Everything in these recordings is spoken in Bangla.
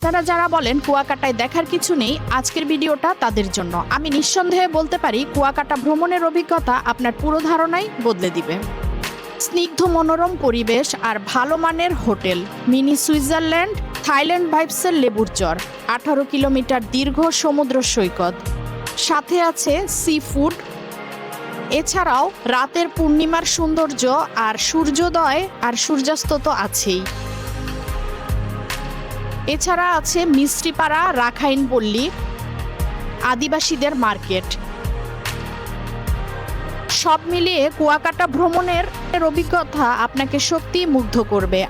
তারা যারা বলেন কুয়াকাটায় দেখার কিছু নেই, আজকের ভিডিওটা তাদের জন্য। আমি নিঃসন্দেহে বলতে পারি কুয়াকাটা ভ্রমণের অভিজ্ঞতা আপনার পুরো ধারণাই বদলে দিবে। স্নিগ্ধ মনোরম পরিবেশ আর ভালো মানের হোটেল, মিনি সুইজারল্যান্ড, থাইল্যান্ড ভাইবসের লেবুর চর, 18 কিলোমিটার দীর্ঘ সমুদ্র সৈকত, সাথে আছে সি ফুড। এছাড়াও রাতের পূর্ণিমার সৌন্দর্য আর সূর্যোদয় আর সূর্যাস্ত তো আছেই। এছাড়া আছে মিস্ত্রিপাড়া, রাখাইন পল্লী, আদিবাসীদের মার্কেট। সব মিলিয়ে কুয়াকাটা ভ্রমণের অভিজ্ঞতা আপনাকে সত্যিই মুগ্ধ করবে।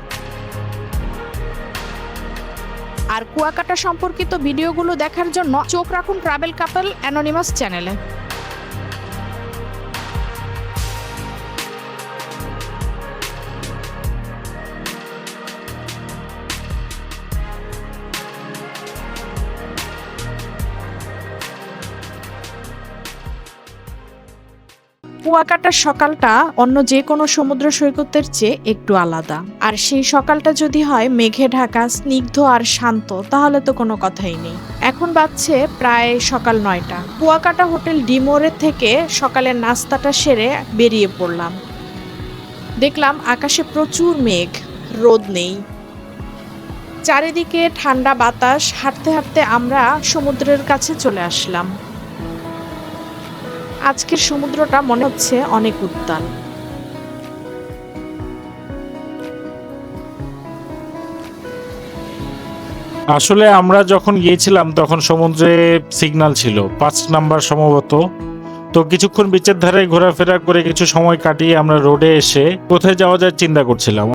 আর কুয়াকাটা সম্পর্কিত ভিডিওগুলো দেখার জন্য চোখ রাখুন ট্রাভেল কাপল অ্যানোনিমাস চ্যানেলে। কুয়াকাটার সকালটা অন্য যে কোনো সমুদ্র সৈকতের চেয়ে একটু আলাদা। আর সেই সকালটা যদি হয় মেঘে ঢাকা, স্নিগ্ধ আর শান্ত, তাহলে তো কোনো কথাই নেই। এখন বাজছে প্রায় সকাল 9টা। কুয়াকাটা হোটেল ডিমোরে থেকে সকালের নাস্তাটা সেরে বেরিয়ে পড়লাম। দেখলাম আকাশে প্রচুর মেঘ, রোদ নেই, চারিদিকে ঠান্ডা বাতাস। হাঁটতে হাঁটতে আমরা সমুদ্রের কাছে চলে আসলাম। আজকের সমুদ্রটা মনে হচ্ছে অনেক উত্তাল। আসলে আমরা যখন গিয়েছিলাম তখন সমুদ্রে সিগন্যাল ছিল 5 নাম্বার সম্ভবত। তো কিছুক্ষণ বিচের ধারে ঘোরাফেরা করে কিছু সময় কাটিয়ে আমরা রোডে এসে কোথায় যাওয়া যায় চিন্তা করছিলাম।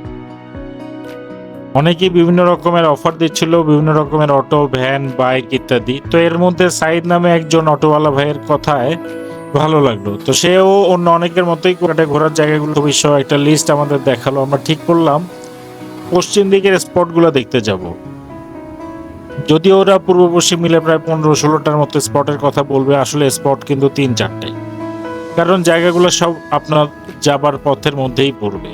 অনেকেই বিভিন্ন রকমের অফার দিচ্ছিল, বিভিন্ন রকমের অটো, ভ্যান, বাইক ইত্যাদি। তো এর মধ্যে সাইদ নামে একজন অটোওয়ালা ভাইয়ের কথায় ভালো লাগলো। তো সেও অন্য অনেকের মতোই কুয়াকাটায় ঘোরার জায়গাগুলো সহ একটা লিস্ট আমাদের দেখালো। আমরা ঠিক করলাম পশ্চিম দিকের স্পটগুলো দেখতে যাব। যদিও ওরা পূর্ব পশ্চিম মিলে প্রায় 15-16টার মতো স্পটের কথা বলবে, আসলে স্পট কিন্তু 3-4টাই, কারণ জায়গাগুলো সব আপনার যাবার পথের মধ্যেই পড়বে।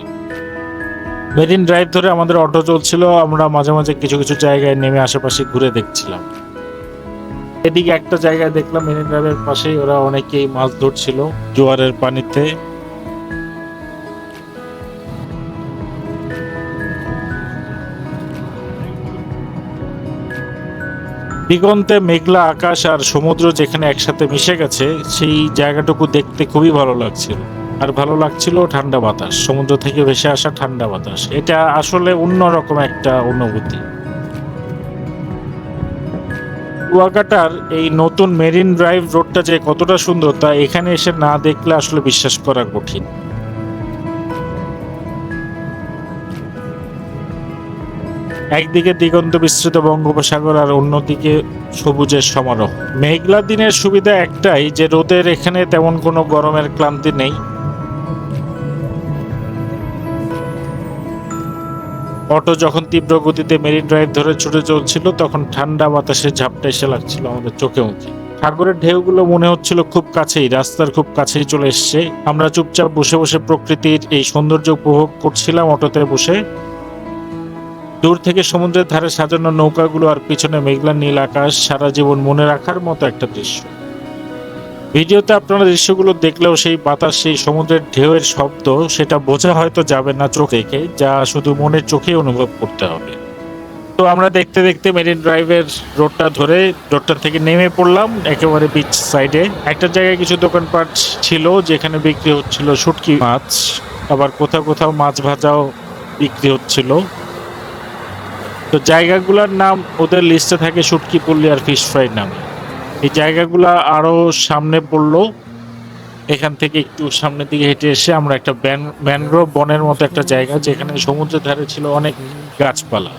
মেরিন ড্রাইভ ধরে আমাদের অটো চলছিল, আমরা মাঝে মাঝে কিছু কিছু জায়গায় নেমে আশেপাশে ঘুরে দেখছিলাম। এদিকে একটা জায়গায় দেখলাম মেরিন ড্রাইভের পাশেই ওরা অনেকেই মাছ ধরছিল জোয়ারের পানিতে। দিগন্তে মেঘলা আকাশ আর সমুদ্র যেখানে একসাথে মিশে গেছে, সেই জায়গাটুকু দেখতে খুবই ভালো লাগছিল। আর ভালো লাগছিল ঠান্ডা বাতাস, সমুদ্র থেকে ভেসে আসা ঠান্ডা বাতাস। এটা আসলে অন্যরকম একটা অনুভূতি। কুয়াকাটার এই নতুন মেরিন ড্রাইভ রোডটা যে কতটা সুন্দর তা এখানে এসে না দেখলে আসলে বিশ্বাস করা কঠিন। একদিকে দিগন্ত বিস্তৃত বঙ্গোপসাগর আর অন্যদিকে সবুজের সমারোহ। মেঘলা দিনের সুবিধা একটাই যে রোদের এখানে তেমন কোনো গরমের ক্লান্তি নেই। অটো যখন তীব্র গতিতে মেরিন ড্রাইভ ধরে ছুটে চলছিল তখন ঠান্ডা বাতাসে ঝাপটা এসে লাগছিল আমাদের চোখে মুখে। সাগরের ঢেউগুলো মনে হচ্ছিল খুব কাছেই, রাস্তার খুব কাছেই চলে এসছে। আমরা চুপচাপ বসে বসে প্রকৃতির এই সৌন্দর্য উপভোগ করছিলাম অটোতে বসে। দূর থেকে সমুদ্রের ধারে সাজানো নৌকাগুলো আর পিছনে মেঘলা নীল আকাশ, সারা জীবন মনে রাখার মতো একটা দৃশ্য। ভিডিওতে আপনারা দৃশ্যগুলো দেখলেও সেই বাতাস, সেই সমুদ্রের ঢেউয়ের শব্দ, সেটা বোঝা হয়তো যাবে না চোখ দেখে, যা শুধু মনের চোখে অনুভব করতে হবে। তো আমরা দেখতে দেখতে মেরিন ড্রাইভের রোডটা ধরে রোডটা থেকে নেমে পড়লাম একেবারে বিচ সাইডে। একটা জায়গায় কিছু দোকানপাট ছিল যেখানে বিক্রি হচ্ছিল শুটকি মাছ, আবার কোথাও কোথাও মাছ ভাজাও বিক্রি হচ্ছিল। তো জায়গাগুলোর নাম ওদের লিস্টে থাকে শুটকি পল্লী আর ফিশ ফ্রাই নামে। এই জায়গাগুলো আরো সামনে পড়লো। এখান থেকে একটু সামনের দিকে হেঁটে এসে আমরা একটা ম্যানগ্রোভ বনের মতো একটা জায়গা, যেখানে সমুদ্রের ধারে ছিল অনেক গাছপালা।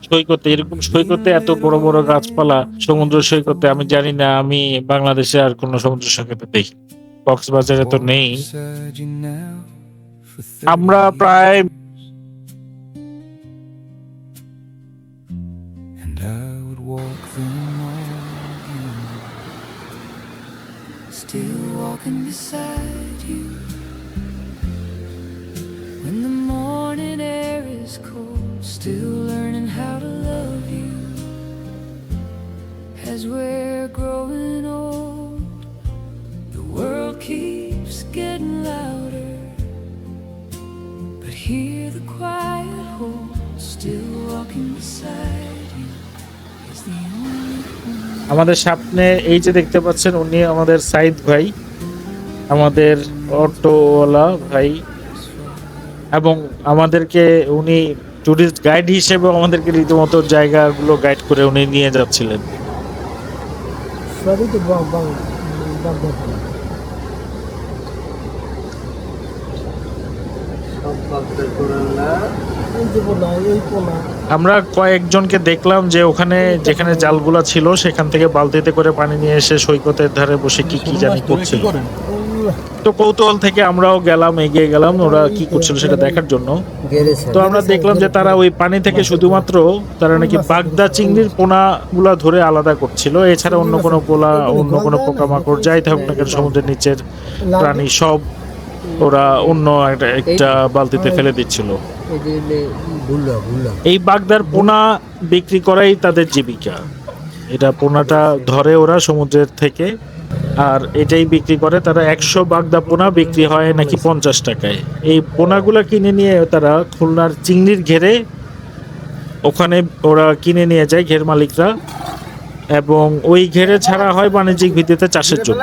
সৈকতে, এরকম সৈকতে এত বড় বড় গাছপালা সমুদ্র সৈকতে আমি জানি না, আমি বাংলাদেশে আর কোনো সমুদ্র সৈকতে দেখি, কক্সবাজারে তো নেই। আমরা প্রায় Still walking beside you when the morning air is cold, still as we're growing old, the world keeps getting louder, but hear the quiet hope still walking beside you is the only one. আমাদের সামনে এই যে দেখতে পাচ্ছেন, উনি আমাদের সাইদ ভাই, আমাদের অটোওয়ালা ভাই, এবং আমাদেরকে উনি টুরিস্ট গাইড হিসেবে আমাদেরকে রীতিমতো জায়গাগুলো গাইড করে উনি নিয়ে যাচ্ছিলেন। সবই তো বাংলা। আমরা কয়েকজনকে দেখলাম যে ওখানে যেখানে জালগুলা ছিল সেখান থেকে বালতিতে করে পানি নিয়ে এসে সৈকতের ধারে বসে কি কি জানি করছিল। তো কৌতূহল থেকে আমরাও গেলাম, এগিয়ে গেলাম ওরা কি করছিল সেটা দেখার জন্য। তো আমরা দেখলাম যে তারা ওই পানি থেকে শুধুমাত্র তারা নাকি বাগদা চিংড়ির পোনা গুলা ধরে আলাদা করছিল, এছাড়া অন্য কোনো পোকামাকড় যাই থাকুক না কেন সমুদ্রের নিচের প্রাণী সব ওরা অন্য একটা বালতিতে ফেলে দিচ্ছিল। এই বাগদার পোনা বিক্রি করাই তাদের জীবিকা। এটা পোনাটা ধরে ওরা সমুদ্রের থেকে, আর এটাই বিক্রি করে তারা। 100 বাগদা পোনা বিক্রি হয় নাকি 50 টাকায়। এই পোনাগুলা কিনে নিয়ে তারা খুলনার চিংড়ির ঘেরে ওখানে ওরা কিনে নিয়ে যায় ঘের মালিকরা, এবং ওই ঘেরে ছাড়া হয় বাণিজ্যিক ভিত্তিতে চাষের জন্য।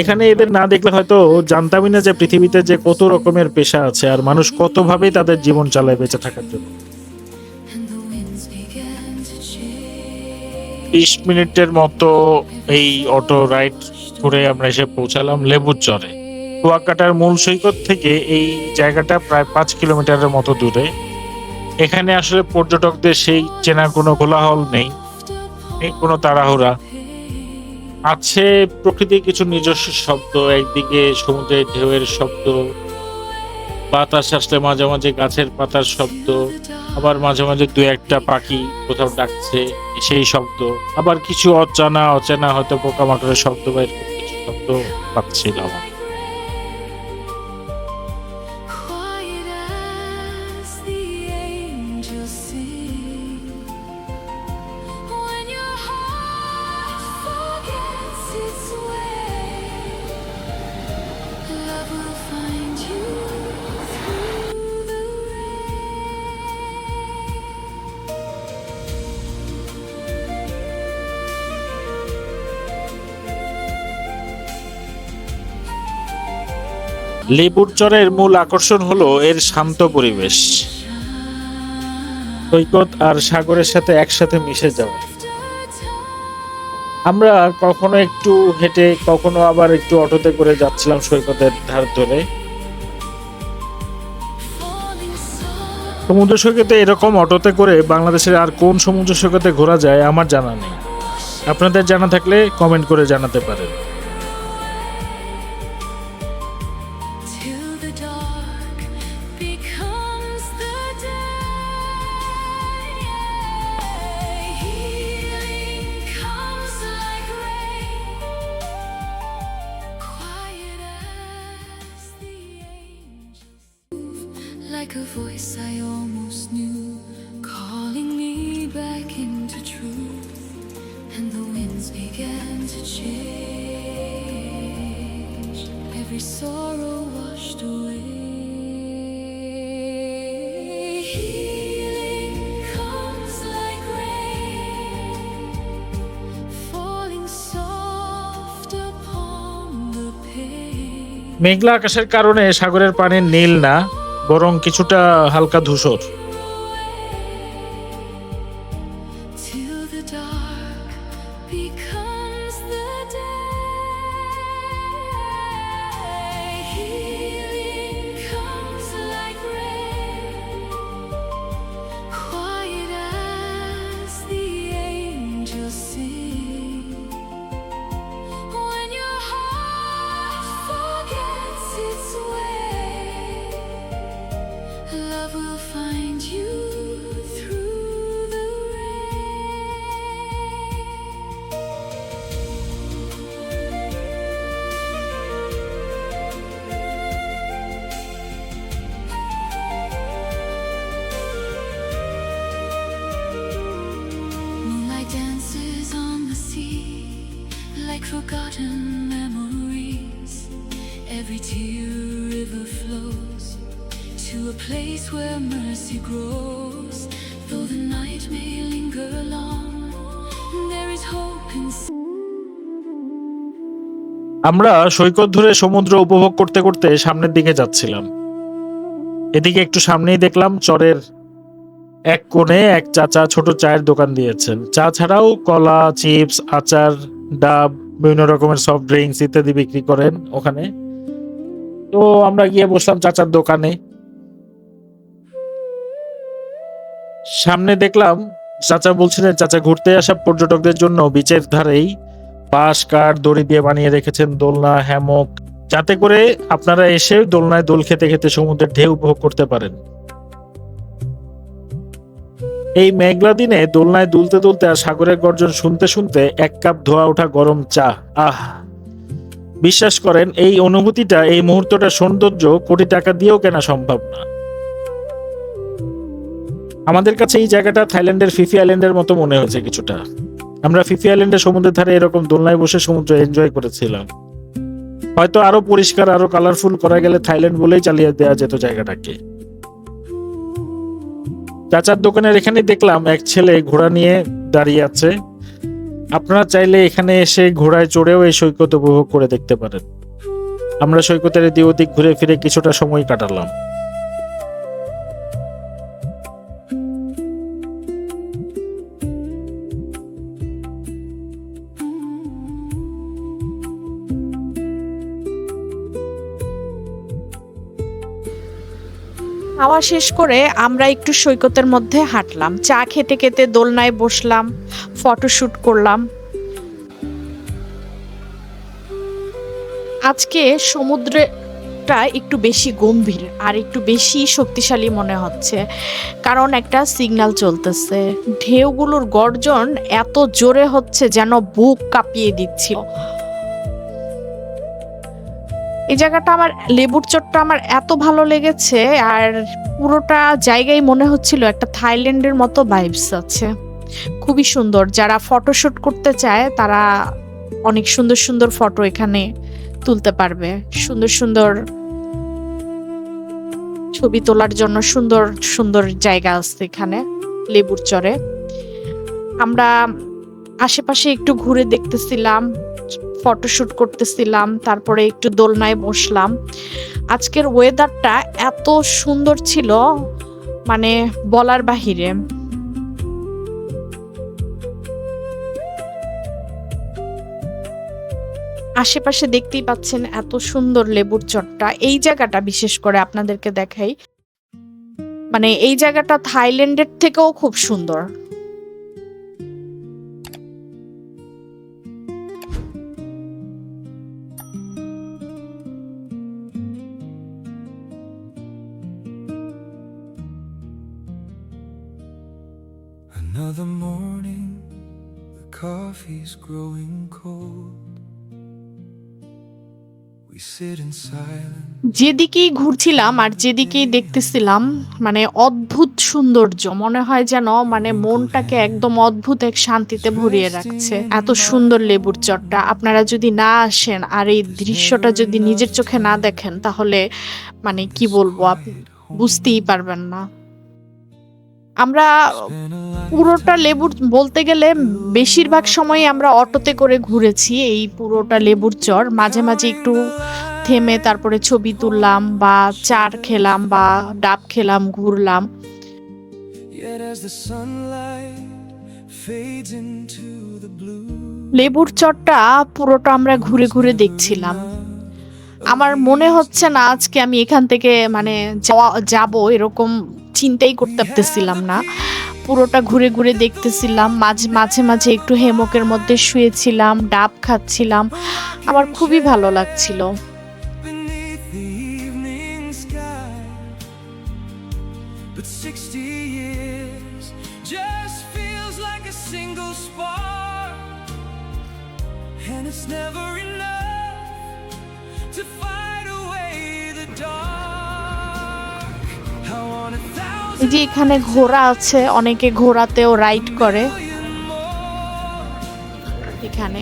এখানে এদের না দেখলে হয়তো জানতামই না যে পৃথিবীতে যে কত রকমের পেশা আছে আর মানুষ কতভাবেই তাদের জীবন চালায় বেঁচে থাকার জন্য। 20 মিনিটের মতো এই অটো রাইড করে আমরা এসে পৌঁছালাম লেবুর চরে। কুয়াকাটার মূল সৈকত থেকে এই জায়গাটা প্রায় 5 কিলোমিটারের মতো দূরে। এখানে আসলে পর্যটকদের সেই চেনা কোনো কোলাহল নেই, কোনো তাড়াহুড়া। আছে প্রকৃতির কিছু নিজস্ব শব্দ, একদিকে সমুদ্রের ঢেউয়ের শব্দ, বাতাস আসলে মাঝে মাঝে গাছের পাতার শব্দ, আবার মাঝে মাঝে দু একটা পাখি কোথাও ডাকছে সেই শব্দ, আবার কিছু অচেনা হয়তো পোকামাকড়ের শব্দ বা এরকম কিছু শব্দ পাচ্ছিলাম। Quiet as the angels sing, when your heart forgets its way, love will find you through the লেবুর চরের মূল আকর্ষণ হলো এর শান্ত পরিবেশ, সৈকত আর সাগরের সাথে একসাথে মিশে যাওয়া। আমরা কখনো একটু হেঁটে কখনো আবার একটু অটোতে করে যাচ্ছিলাম সৈকতের ধার ধরে। falling soft. সমুদ্র সৈকতে এরকম অটোতে করে বাংলাদেশের আর কোন সমুদ্র সৈকতে ঘোরা যায় আমার জানা নেই। আপনাদের জানা থাকলে কমেন্ট করে জানাতে পারেন। Till the dark becomes the day, healing comes like rain, quiet as the angels, like a voice I almost knew, calling me back into truth, and the winds began to change, every sorrow washed away. Healing comes like rain, falling soft upon the pain. মেঘলা আকাশের কারণে সাগরের পানি নীল না, বরং কিছুটা হালকা ধূসর। Till the dark becomes the day, healing comes like rain, quiet as the angels sing, when your heart forgets its way, love will find আমরা সৈকত ধরে সমুদ্র উপভোগ করতে করতে সামনের দিকে যাচ্ছিলাম। এদিকে একটু সামনেই দেখলাম চরের এক কোণে এক চাচা ছোট চায়ের দোকান দিয়েছেন। চা ছাড়াও কলা, চিপস, আচার, ডাব, বিভিন্ন রকমের সফট ড্রিঙ্কস ইত্যাদি বিক্রি করেন ওখানে। তো আমরা গিয়ে বসলাম চাচার দোকানে। সামনে দেখলাম চাচা বলছিলেন চাচা ঘুরতে আসা পর্যটকদের জন্য বিচের ধারেই বাঁশ, কাঠ, দড়ি দিয়ে বানিয়ে রেখেছেন দোলনা, হ্যামক, যাতে করে আপনারা এসে দোলনায় দোল খেতে খেতে সমুদ্রের ঢেউ উপভোগ করতে পারেন। এই মেঘলা দিনে দোলনায় দুলতে দুলতে আর সাগরের গর্জন শুনতে শুনতে এক কাপ ধোয়া ওঠা গরম চা, আহ! বিশ্বাস করেন এই অনুভূতিটা, এই মুহূর্তটা সৌন্দর্য কোটি টাকা দিয়েও কেনা সম্ভব না। আমাদের কাছে এই জায়গাটা থাইল্যান্ডের ফিফি আইল্যান্ডের মতো মনে হয়েছে কিছুটা। আমরা ফিফি আইল্যান্ডের সমুদ্রের ধারে এরকম দোলনায় বসে সমুদ্র এনজয় করেছিলাম। হয়তো আরো পরিষ্কার, আরো কালারফুল করা গেলে থাইল্যান্ড বলেই চালিয়ে দেওয়া যেত জায়গাটাকে। চাচার দোকানের এখানে দেখলাম এক ছেলে ঘোড়া নিয়ে দাঁড়িয়ে আছে। আপনারা চাইলে এখানে এসে ঘোড়ায় চড়েও এই সৈকত উপভোগ করে দেখতে পারেন। আমরা সৈকতের এদিক ওদিক ঘুরে ফিরে কিছুটা সময় কাটালাম। খাওয়া শেষ করে আমরা একটু সৈকতের মধ্যে হাঁটলাম, চা খেতে খেতে দোলনায় বসলাম, ফটোশুট করলাম। আজকে সমুদ্রটা একটু বেশি গম্ভীর আর একটু বেশি শক্তিশালী মনে হচ্ছে, কারণ একটা সিগন্যাল চলতেছে। ঢেউগুলোর গর্জন এত জোরে হচ্ছে যেন বুক কাঁপিয়ে দিচ্ছিল। এই জায়গাটা আমার, লেবুর চরটা আমার এত ভালো লেগেছে, আর পুরোটা জায়গায় মনে হচ্ছিল একটা থাইল্যান্ডের মতো ভাইবস আছে। খুবই সুন্দর। যারা ফটোশুট করতে চায় তারা অনেক সুন্দর সুন্দর ফটো এখানে তুলতে পারবে। সুন্দর সুন্দর ছবি তোলার জন্য সুন্দর সুন্দর জায়গা আছে এখানে লেবুর চরে। আমরা আশেপাশে একটু ঘুরে দেখতেছিলাম, ফটোশুট করতেছিলাম, তারপরে একটু দোলনায় বসলাম। আজকের ওয়েদারটা এত সুন্দর ছিল, মানে বলার বাহিরে। আশেপাশে দেখতেই পাচ্ছেন এত সুন্দর লেবুর চরটা। এই জায়গাটা বিশেষ করে আপনাদেরকে দেখাই, মানে এই জায়গাটা থাইল্যান্ডের থেকেও খুব সুন্দর। Another morning, the coffee's growing cold. We sit in silence. যেদিকেই ঘুরছিলাম আর যেদিকেই দেখতেছিলাম, মানে অদ্ভুত সৌন্দর্য। মনে হয় যেন মানে মনটাকে একদম অদ্ভুত এক শান্তিতে ভরিয়ে রাখছে। এত সুন্দর লেবুর চরটা। আপনারা যদি না আসেন আর এই দৃশ্যটা যদি নিজের চোখে না দেখেন, তাহলে মানে কি বলবো, আপনি বুঝতেই পারবেন না। আমরা পুরোটা লেবুর, বলতে গেলে বেশিরভাগ সময় আমরা অটোতে করে ঘুরেছি এই পুরোটা লেবুর চর। মাঝে মাঝে একটু থেমে তারপরে ছবি তুললাম বা চার খেলাম বা ডাব খেলাম, ঘুরলাম। Yet as the sunlight fades into the blue, লেবুর চরটা পুরোটা আমরা ঘুরে ঘুরে দেখছিলাম। আমার মনে হচ্ছে না আজকে আমি এখান থেকে মানে যাব এরকম চিন্তাই করতে পারতেছিলাম না। পুরোটা ঘুরে ঘুরে দেখতেছিলাম। মাঝে মাঝে একটু হেমকের মধ্যে শুয়েছিলাম, ডাব খাচ্ছিলাম। আমার খুবই ভালো লাগছিল। beneath the evening sky. But 60 years just feels like a single spark, and it's never enough to fight away the dark. I want 1,000 এই যে এখানে ঘোড়া আছে, অনেকে ঘোড়াতেও রাইড করে million more এখানে।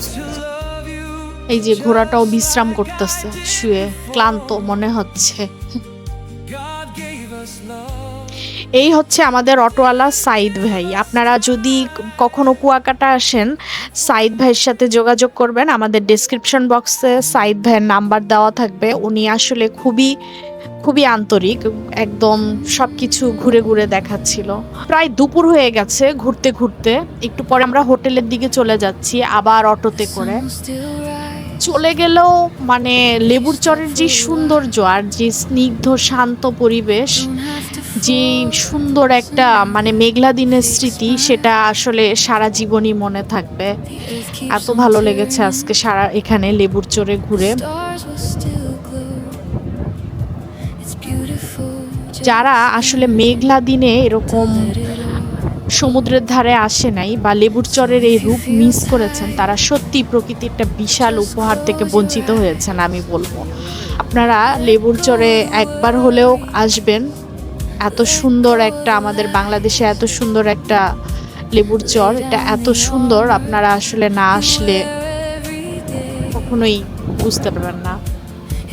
to love you. এই যে ঘোড়াটাও বিশ্রাম করতেছে শুয়ে, ক্লান্ত মনে হচ্ছে। God gave us love. এই হচ্ছে আমাদের অটোওয়ালা সাইদ ভাই। আপনারা যদি কখনো কুয়াকাটা আসেন, সাইদ ভাইয়ের সাথে যোগাযোগ করবেন। আমাদের ডেসক্রিপশন বক্সে সাইদ ভাইয়ের নাম্বার দেওয়া থাকবে। উনি আসলে খুবই খুবই আন্তরিক, একদম সবকিছু ঘুরে ঘুরে দেখাচ্ছিল। প্রায় দুপুর হয়ে গেছে ঘুরতে ঘুরতে, একটু পরে আমরা হোটেলের দিকে চলে যাচ্ছি আবার অটোতে করে। Still right. চলে গেলেও মানে লেবুর চরের যে সৌন্দর্য আর যে স্নিগ্ধ শান্ত পরিবেশ, Don't have to যে সুন্দর একটা মানে মেঘলা দিনের স্মৃতি, সেটা আসলে সারা জীবনই মনে থাকবে। earth keep এত ভালো লেগেছে আজকে সারা এখানে লেবুর চরে ঘুরে। stars will still glow. It's beautiful. যারা আসলে মেঘলা দিনে এরকম সমুদ্রের ধারে আসে নাই বা লেবুর চরের এই রূপ মিস করেছেন, তারা সত্যি প্রকৃতির একটা বিশাল উপহার থেকে বঞ্চিত হয়েছেন আমি বলবো। আপনারা লেবুর চরে একবার হলেও আসবেন। এত সুন্দর একটা, আমাদের বাংলাদেশে এত সুন্দর একটা লেবুর চর, এটা এত সুন্দর, আপনারা আসলে না আসলে কখনোই বুঝতে পারবেন না।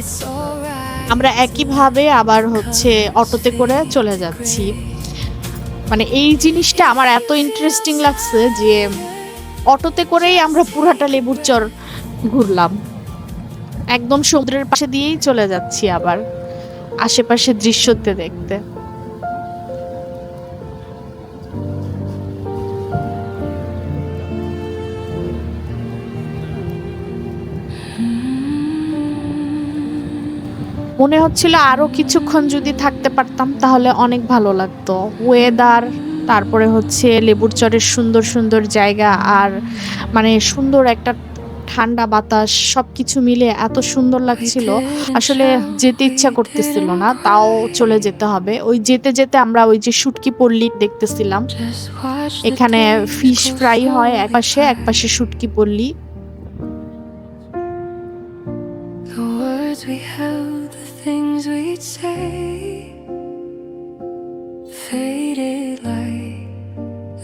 It's alright. আমরা একইভাবে আবার হচ্ছে অটোতে করে চলে যাচ্ছি। মানে এই জিনিসটা আমার এত ইন্টারেস্টিং লাগছে যে অটোতে করেই আমরা পুরাটা লেবুর চর ঘুরলাম, একদম সমুদ্রের পাশে দিয়েই চলে যাচ্ছি আবার আশেপাশে দৃশ্যতে দেখতে। মনে হচ্ছিল আরো কিছুক্ষণ যদি থাকতে পারতাম তাহলে অনেক ভালো লাগতো। ওয়েদার, তারপরে হচ্ছে লেবুর চরের সুন্দর সুন্দর জায়গা, আর মানে সুন্দর একটা ঠান্ডা বাতাস, সবকিছু মিলে এত সুন্দর লাগছিল। আসলে যেতে ইচ্ছা করতেছিল না, তাও চলে যেতে হবে। ওই যেতে যেতে আমরা ওই যে শুটকি পল্লী দেখতেছিলাম, Just watch the এখানে days ফিশ go ফ্রাই হয় slow. একপাশে শুটকি পল্লী। The words we held, the things we'd say, faded like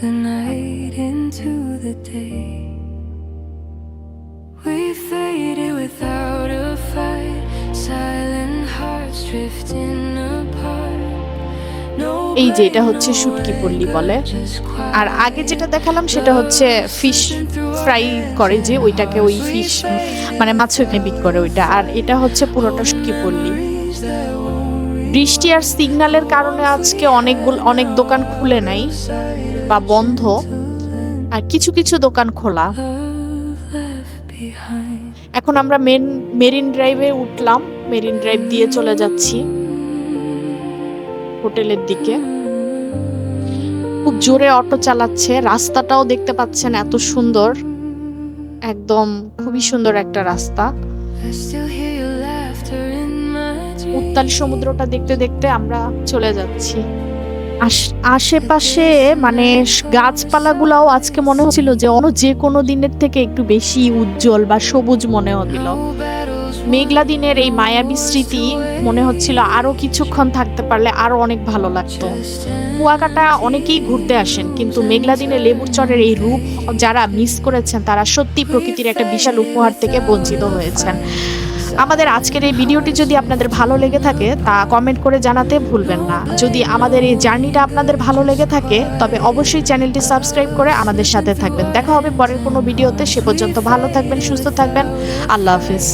the night into the day. We faded without a fight, silent hearts drifting apart. এই যে এটা হচ্ছে শুটকি পল্লী বলে। আর আগে যেটা দেখালাম সেটা হচ্ছে ফিশ ফ্রাই করে, যে ওইটাকে ওই ফিশ মানে মাছ ওইখানে বিক্রি করে ওইটা। আর এটা হচ্ছে পুরোটা শুটকি পল্লী। বৃষ্টি আর সিগন্যালের কারণে আজকে অনেক দোকান খুলে নাই বা বন্ধ, আর কিছু কিছু দোকান খোলা। এখন আমরা মেরিন ড্রাইভে উঠলাম, মেরিন ড্রাইভ দিয়ে চলে যাচ্ছি হোটেলের দিকে। খুব জোরে অটো চালাচ্ছে, রাস্তাটাও দেখতে পাচ্ছেন এত সুন্দর, একদম খুবই সুন্দর একটা রাস্তা। I still hear your laughter in my dreams. উত্তাল সমুদ্রটা দেখতে দেখতে আমরা চলে যাচ্ছি। আশেপাশে মানে গাছপালাগুলাও আজকে মনে হচ্ছিল যে যে কোনো দিনের থেকে একটু বেশি উজ্জ্বল বা সবুজ মনে হচ্ছিল। No battles মেঘলা দিনের এই মায়াবী স্মৃতি মনে হচ্ছিল আরো কিছুক্ষণ থাকতে পারলে আরো অনেক ভালো লাগতো। কুয়াকাটা অনেকেই ঘুরতে আসেন, কিন্তু মেঘলা দিনে লেবুর চরের এই রূপ যারা মিস করেছেন তারা সত্যি প্রকৃতির একটা বিশাল উপহার থেকে বঞ্চিত হয়েছেন। আমাদের আজকের এই ভিডিওটি যদি আপনাদের ভালো লেগে থাকে তা কমেন্ট করে জানাতে ভুলবেন না। যদি আমাদের এই জার্নিটা আপনাদের ভালো লেগে থাকে তবে অবশ্যই চ্যানেলটি সাবস্ক্রাইব করে আমাদের সাথে থাকবেন। দেখা হবে পরের কোনো ভিডিওতে, সে পর্যন্ত ভালো থাকবেন, সুস্থ থাকবেন। আল্লাহ হাফিজ।